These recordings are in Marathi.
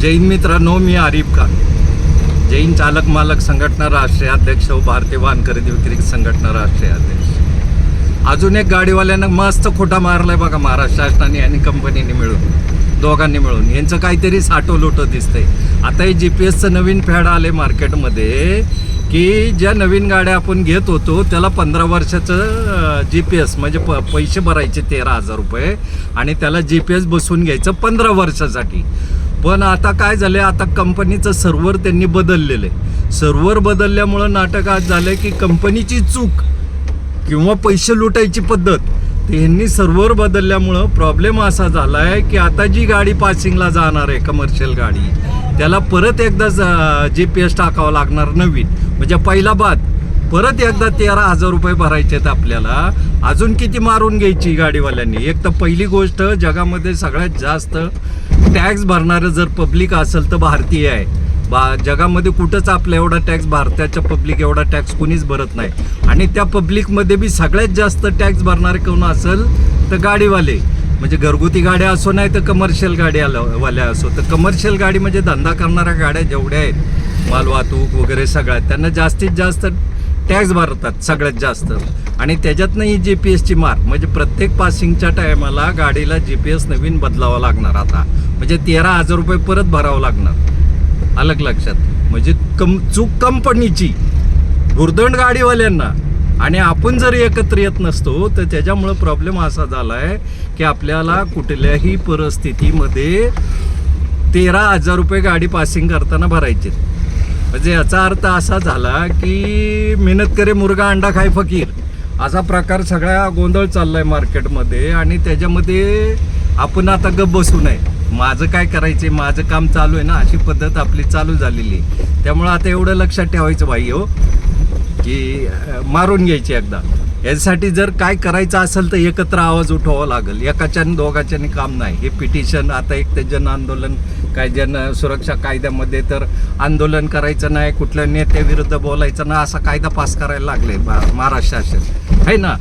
जय हिंद मित्रांनो, मी आरिफ खान, जय हिंद चालक मालक संघटना राष्ट्रीय अध्यक्ष व भारतीय वाहन खरेदी विक्री संघटना राष्ट्रीय अध्यक्ष. अजून एक गाडीवाल्यांना मस्त खोटा मारलाय बघा महाराष्ट्र शासनाने आणि कंपनीने मिळून, दोघांनी मिळून. यांचं काहीतरी साठवलोटं दिसतंय. आता हे GPS नवीन फॅड आले मार्केटमध्ये की ज्या नवीन गाड्या आपण घेत होतो त्याला 15 वर्षाचं GPS म्हणजे पैसे भरायचे 13,000 रुपये आणि त्याला GPS बसवून घ्यायचं 15 वर्षासाठी. पण आता काय झालं, आता कंपनीचं सर्व्हर त्यांनी बदललेलं आहे. सर्व्हर बदलल्यामुळं नाटक आज झालं की कंपनीची चूक किंवा पैसे लुटायची पद्धत, ते ह्यांनी सर्व्हर बदलल्यामुळं प्रॉब्लेम असा झाला आहे की आता जी गाडी पासिंगला जाणार आहे कमर्शियल गाडी, त्याला परत एकदा GPS टाकावं लागणार नवीन. म्हणजे पहिला बाद परत एकदा 13,000 रुपये भरायचे आहेत आपल्याला. अजून किती मारून घ्यायची गाडीवाल्यांनी. एक तर पहिली गोष्ट, जगामध्ये सगळ्यात जास्त टॅक्स भरणारं जर पब्लिक असेल तर भारतीय आहे. जगामध्ये कुठंच आपल्या एवढा टॅक्स, भारताच्या पब्लिक एवढा टॅक्स कुणीच भरत नाही. आणि त्या पब्लिकमध्ये बी सगळ्यात जास्त टॅक्स भरणारे कोण असेल तर गाडीवाले. म्हणजे घरगुती गाड्या असो नाही तर कमर्शियल गाड्यावाल्या असो. तर कमर्शियल गाडी म्हणजे धंदा करणाऱ्या गाड्या जेवढ्या आहेत, माल वाहतूक वगैरे सगळ्या, त्यांना जास्तीत जास्त टॅक्स भरतात सगळ्यात जास्त. आणि त्याच्यातनं ही GPS मार, म्हणजे प्रत्येक पासिंगच्या टायमाला गाडीला GPS नवीन बदलावा लागणार. आता म्हणजे 13,000 रुपये परत भरावं लागणार. अलग लक्षात. म्हणजे चूक कंपनीची, भुर्दंड गाडीवाल्यांना. आणि आपण जर एकत्र येत नसतो तर त्याच्यामुळं प्रॉब्लेम असा झाला आहे की आपल्याला कुठल्याही परिस्थितीमध्ये 13,000 रुपये गाडी पासिंग करताना भरायचे. म्हणजे याचा अर्थ असा झाला की मेहनत करे मुर्गा अंडा खाय फकीर, असा प्रकार सगळा गोंधळ चाललाय मार्केटमध्ये. आणि त्याच्यामध्ये आपण आता गप्प बसू नये. माझं काय करायचं, माझं काम चालू आहे ना, अशी पद्धत आपली चालू झालेली. त्यामुळं आता एवढं लक्षात ठेवायचं भाई हो की मारून घ्यायची एकदा. यासाठी जर काय करायचं असेल तर एकत्र आवाज उठवावा लागेल. एकाच्याने दोघाच्याने काम नाही. हे पिटिशन आता एक ते जन आंदोलन, काय जन सुरक्षा कायद्यामध्ये तर आंदोलन करायचं नाही, कुठल्या नेत्याविरुद्ध बोलायचं ना, असा कायदा पास करायला लागले महाराष्ट्र शासन आहे ना.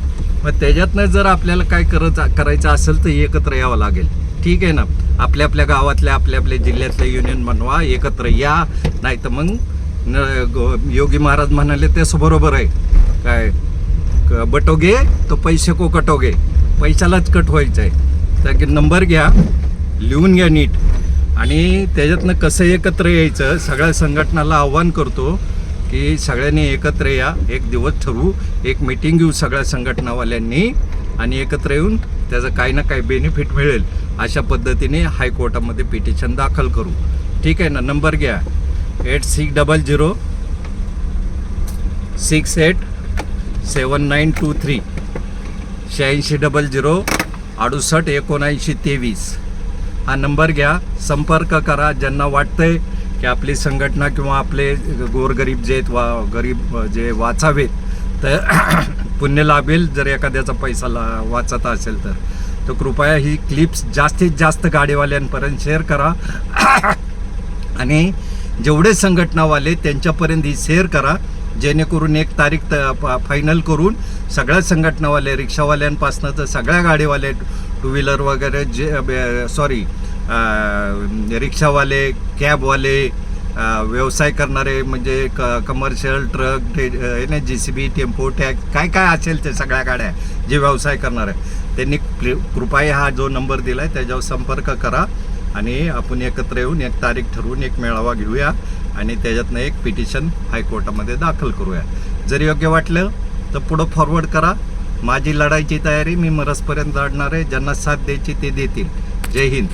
मग त्याच्यातनं जर आपल्याला काय करायचं असेल तर एकत्र यावं लागेल. ठीक आहे ना. आपल्या आपल्या गावातल्या, आपल्या आपल्या जिल्ह्यातल्या युनियन बनवा, एकत्र या. नाही तर मग योगी महाराज म्हणाले तेच बरोबर आहे, काय बटोगे तो पैसे को कटोगे, पैशालाच कट व्हायचं आहे. तर नंबर घ्या, लिहून घ्या नीट. आणि त्याच्यातनं कसं एकत्र यायचं, सगळ्या संघटनाला आव्हान करतो की सगळ्यांनी एकत्र या. एक दिवस ठरवू, एक मीटिंग घेऊ सगळ्या संघटनावाल्यांनी आणि एकत्र येऊन त्याचं काही ना काही बेनिफिट मिळेल अशा पद्धतीने हायकोर्टामध्ये पिटिशन दाखल करू. ठीक आहे ना. नंबर घ्या 8600 687923 8600 687923 हा नंबर घ्या. संपर्क करा. ज्यांना वाटतंय की आपली संघटना किंवा आपले गोरगरीब जे आहेत, गरीब जे वाचावेत तर पुण्य लाभेल. जर एखाद्याचा पैसा वाचत असेल तर कृपया ही क्लिप्स जास्तीत जास्त गाडीवाल्यांपर्यंत शेअर करा. आणि जेवढे संघटनावाले त्यांच्यापर्यंत ही शेअर करा, जेणेकरून एक तारीख फायनल करून सगळ्या संघटनावाले, रिक्षावाल्यांपासनं तर सगळ्या गाडीवाले, टू व्हीलर वगैरे रिक्षावाले, कॅबवाले, व्यवसाय करणारे म्हणजे commercial truck, JCB, tempo, tax, काय काय असेल ते सगळ्या गाड्या जे व्यवसाय करणार आहे त्यांनी कृपया हा जो नंबर दिला आहे त्याच्यावर संपर्क करा. आणि आपण एकत्र येऊन एक तारीख ठरवून एक मेळावा घेऊया आणि त्याच्यातनं एक पिटिशन हायकोर्टामध्ये दाखल करूया. जर योग्य वाटलं तर पुढं फॉरवर्ड करा. माझी लढाईची तयारी, मी मरसपर्यंत लढणार आहे. ज्यांना साथ द्यायची ते देतील. जय हिंद.